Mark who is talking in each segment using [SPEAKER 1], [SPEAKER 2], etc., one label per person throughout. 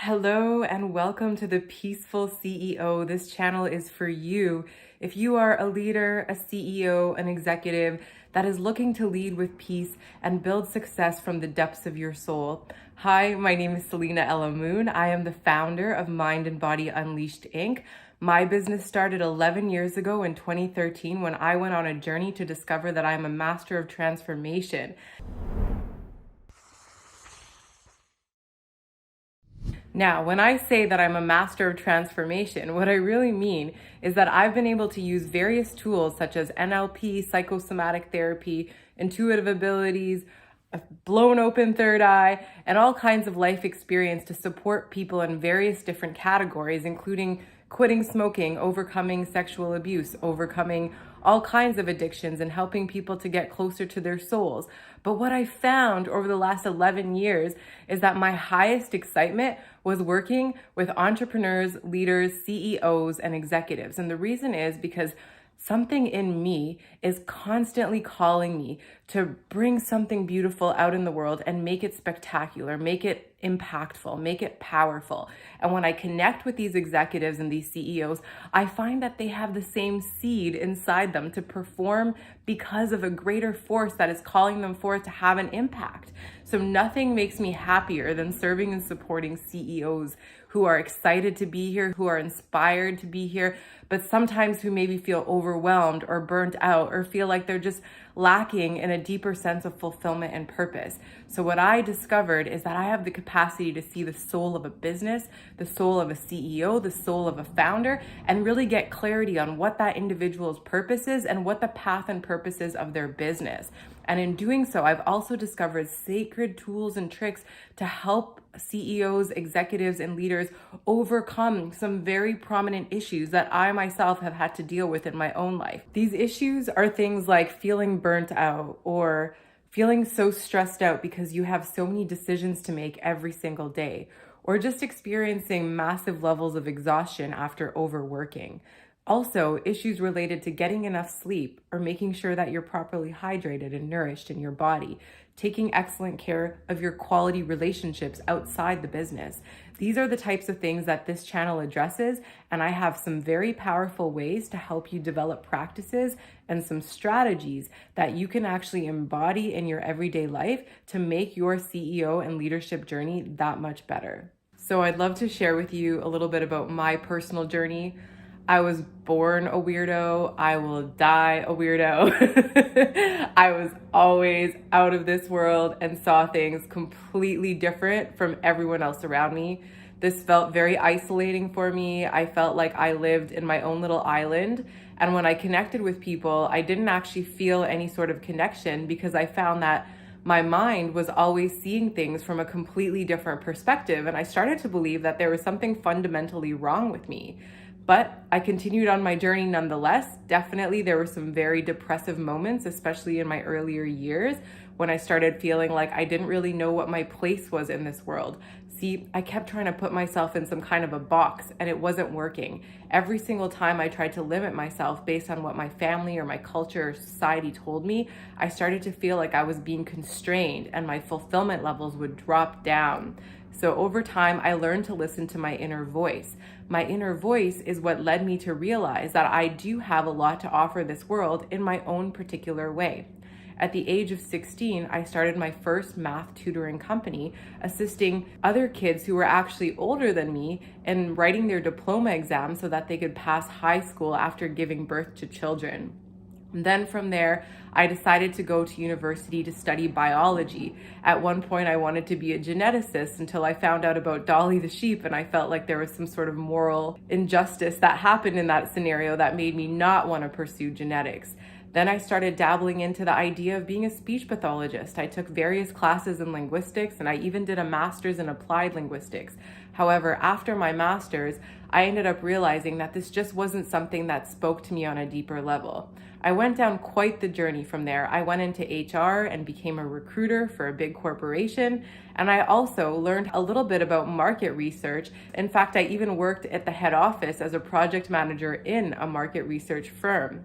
[SPEAKER 1] Hello and welcome to the Peaceful CEO. This channel is for you. If you are a leader, a CEO, an executive that is looking to lead with peace and build success from the depths of your soul. Hi, my name is Selena Ella Moon. I am the founder of Mind and Body Unleashed, Inc. My business started 11 years ago in 2013 when I went on a journey to discover that I'm a master of transformation. Now, when I say that I'm a master of transformation, what I really mean is that I've been able to use various tools such as NLP, psychosomatic therapy, intuitive abilities, a blown open third eye, and all kinds of life experience to support people in various different categories, including quitting smoking, overcoming sexual abuse, overcoming all kinds of addictions, and helping people to get closer to their souls. But what I found over the last 11 years is that my highest excitement was working with entrepreneurs, leaders, CEOs, and executives. And the reason is because something in me is constantly calling me to bring something beautiful out in the world and make it spectacular, make it impactful, make it powerful. And when I connect with these executives and these CEOs, I find that they have the same seed inside them to perform because of a greater force that is calling them forth to have an impact. So nothing makes me happier than serving and supporting CEOs who are excited to be here, who are inspired to be here, but sometimes who maybe feel overwhelmed or burnt out or feel like they're just lacking in a deeper sense of fulfillment and purpose. So what I discovered is that I have the capacity to see the soul of a business, the soul of a CEO, the soul of a founder, and really get clarity on what that individual's purpose is and what the path and purpose is of their business. And in doing so, I've also discovered sacred tools and tricks to help CEOs, executives, and leaders overcome some very prominent issues that I myself have had to deal with in my own life. These issues are things like feeling burnt out or feeling so stressed out because you have so many decisions to make every single day, or just experiencing massive levels of exhaustion after overworking. Also, issues related to getting enough sleep or making sure that you're properly hydrated and nourished in your body, taking excellent care of your quality relationships outside the business. These are the types of things that this channel addresses, and I have some very powerful ways to help you develop practices and some strategies that you can actually embody in your everyday life to make your CEO and leadership journey that much better. So I'd love to share with you a little bit about my personal journey. I was born a weirdo. I will die a weirdo. I was always out of this world and saw things completely different from everyone else around me. This felt very isolating for me. I felt like I lived in my own little island. And when I connected with people, I didn't actually feel any sort of connection because I found that my mind was always seeing things from a completely different perspective. And I started to believe that there was something fundamentally wrong with me. But I continued on my journey nonetheless. Definitely, there were some very depressive moments, especially in my earlier years, when I started feeling like I didn't really know what my place was in this world. See, I kept trying to put myself in some kind of a box, and it wasn't working. Every single time I tried to limit myself based on what my family or my culture or society told me, I started to feel like I was being constrained and my fulfillment levels would drop down. So over time, I learned to listen to my inner voice. My inner voice is what led me to realize that I do have a lot to offer this world in my own particular way. At the age of 16, I started my first math tutoring company, assisting other kids who were actually older than me in writing their diploma exams so that they could pass high school after giving birth to children. And then from there, I decided to go to university to study biology. At one point, I wanted to be a geneticist until I found out about Dolly the sheep, and I felt like there was some sort of moral injustice that happened in that scenario that made me not want to pursue genetics. Then I started dabbling into the idea of being a speech pathologist. I took various classes in linguistics, and I even did a master's in applied linguistics. However, after my master's, I ended up realizing that this just wasn't something that spoke to me on a deeper level. I went down quite the journey from there. I went into HR and became a recruiter for a big corporation. And I also learned a little bit about market research. In fact, I even worked at the head office as a project manager in a market research firm.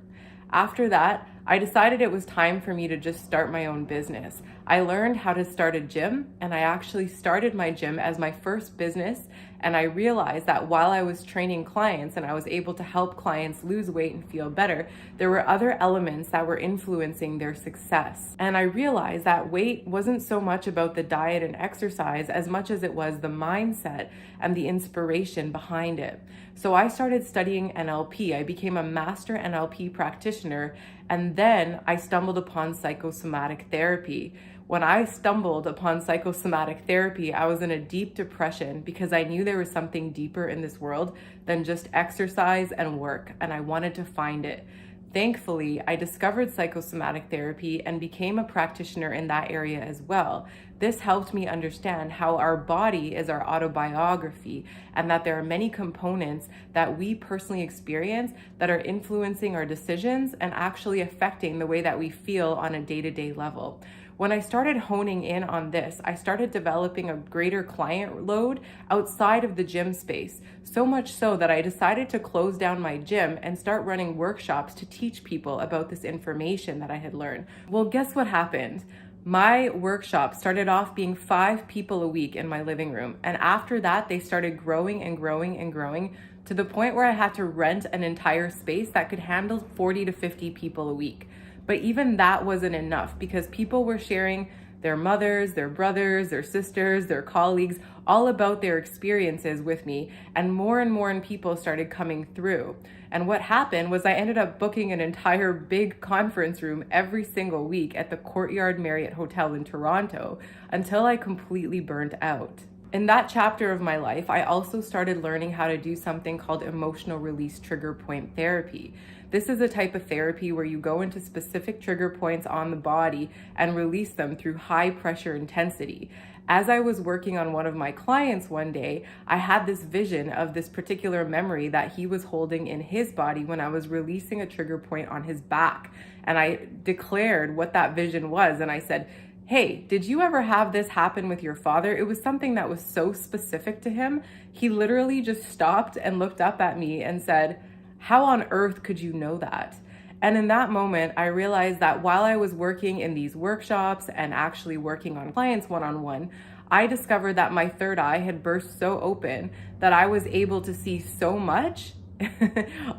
[SPEAKER 1] After that, I decided it was time for me to just start my own business. I learned how to start a gym, and I actually started my gym as my first business. And I realized that while I was training clients and I was able to help clients lose weight and feel better, there were other elements that were influencing their success. And I realized that weight wasn't so much about the diet and exercise as much as it was the mindset and the inspiration behind it. So I started studying NLP. I became a master NLP practitioner, and then I stumbled upon psychosomatic therapy. When I stumbled upon psychosomatic therapy, I was in a deep depression because I knew there was something deeper in this world than just exercise and work, and I wanted to find it. Thankfully, I discovered psychosomatic therapy and became a practitioner in that area as well. This helped me understand how our body is our autobiography and that there are many components that we personally experience that are influencing our decisions and actually affecting the way that we feel on a day-to-day level. When I started honing in on this, I started developing a greater client load outside of the gym space, so much so that I decided to close down my gym and start running workshops to teach people about this information that I had learned. Well, guess what happened? My workshop started off being 5 people a week in my living room, and after that, they started growing and growing and growing to the point where I had to rent an entire space that could handle 40 to 50 people a week. But even that wasn't enough because people were sharing their mothers, their brothers, their sisters, their colleagues, all about their experiences with me. And more people started coming through. And what happened was I ended up booking an entire big conference room every single week at the Courtyard Marriott Hotel in Toronto until I completely burnt out. In that chapter of my life, I also started learning how to do something called emotional release trigger point therapy. This is a type of therapy where you go into specific trigger points on the body and release them through high pressure intensity. As I was working on one of my clients one day, I had this vision of this particular memory that he was holding in his body when I was releasing a trigger point on his back. And I declared what that vision was, and I said, "Hey, did you ever have this happen with your father?" It was something that was so specific to him. He literally just stopped and looked up at me and said, "How on earth could you know that?" And in that moment, I realized that while I was working in these workshops and actually working on clients one-on-one, I discovered that my third eye had burst so open that I was able to see so much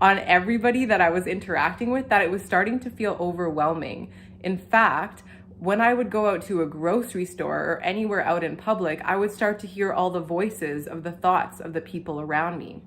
[SPEAKER 1] on everybody that I was interacting with that it was starting to feel overwhelming. In fact, when I would go out to a grocery store or anywhere out in public, I would start to hear all the voices of the thoughts of the people around me.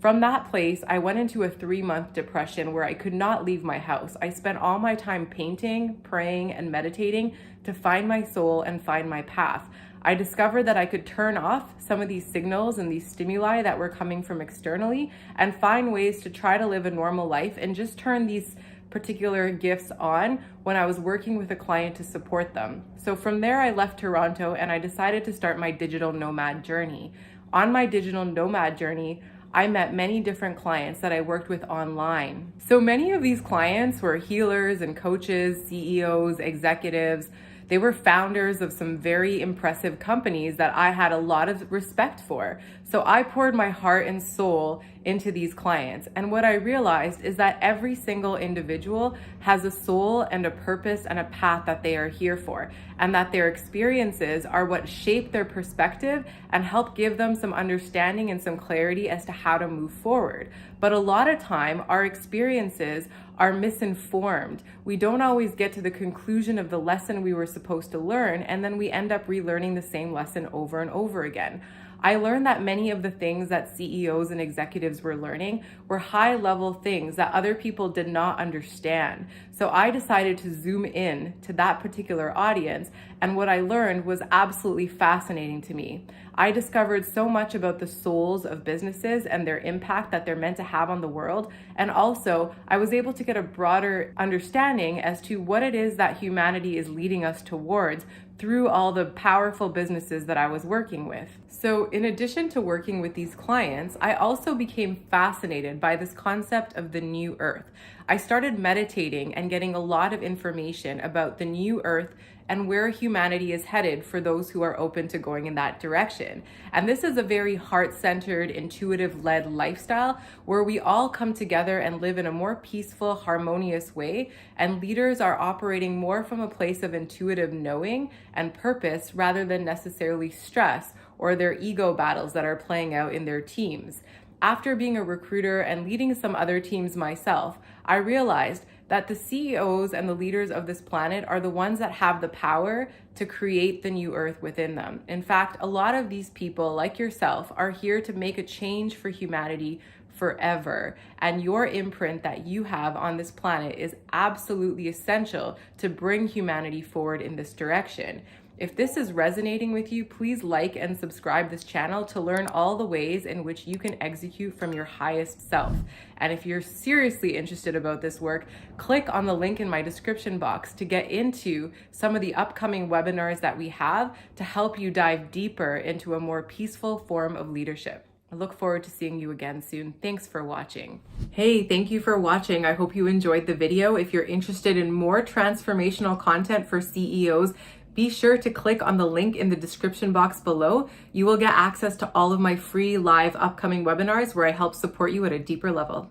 [SPEAKER 1] From that place, I went into a 3-month depression where I could not leave my house. I spent all my time painting, praying, and meditating to find my soul and find my path. I discovered that I could turn off some of these signals and these stimuli that were coming from externally and find ways to try to live a normal life and just turn these particular gifts on when I was working with a client to support them. So from there, I left Toronto and I decided to start my digital nomad journey. On my digital nomad journey, I met many different clients that I worked with online. So many of these clients were healers and coaches, CEOs, executives. They were founders of some very impressive companies that I had a lot of respect for. So I poured my heart and soul into these clients. And what I realized is that every single individual has a soul and a purpose and a path that they are here for, and that their experiences are what shape their perspective and help give them some understanding and some clarity as to how to move forward. But a lot of time, our experiences are misinformed. We don't always get to the conclusion of the lesson we were supposed to learn, and then we end up relearning the same lesson over and over again. I learned that many of the things that CEOs and executives were learning were high-level things that other people did not understand. So I decided to zoom in to that particular audience, and what I learned was absolutely fascinating to me. I discovered so much about the souls of businesses and their impact that they're meant to have on the world, and also I was able to get a broader understanding as to what it is that humanity is leading us towards through all the powerful businesses that I was working with. So in addition to working with these clients, I also became fascinated by this concept of the new earth. I started meditating and getting a lot of information about the new earth and where humanity is headed for those who are open to going in that direction. And this is a very heart-centered, intuitive-led lifestyle where we all come together and live in a more peaceful, harmonious way, and leaders are operating more from a place of intuitive knowing and purpose rather than necessarily stress or their ego battles that are playing out in their teams. After being a recruiter and leading some other teams myself, I realized that the CEOs and the leaders of this planet are the ones that have the power to create the new earth within them. In fact, a lot of these people, like yourself, are here to make a change for humanity forever. And your imprint that you have on this planet is absolutely essential to bring humanity forward in this direction. If this is resonating with you, please like and subscribe this channel to learn all the ways in which you can execute from your highest self. And if you're seriously interested about this work, click on the link in my description box to get into some of the upcoming webinars that we have to help you dive deeper into a more peaceful form of leadership. I look forward to seeing you again soon. Thanks for watching. Hey, thank you for watching. I hope you enjoyed the video. If you're interested in more transformational content for CEOs, be sure to click on the link in the description box below. You will get access to all of my free live upcoming webinars where I help support you at a deeper level.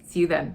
[SPEAKER 1] See you then.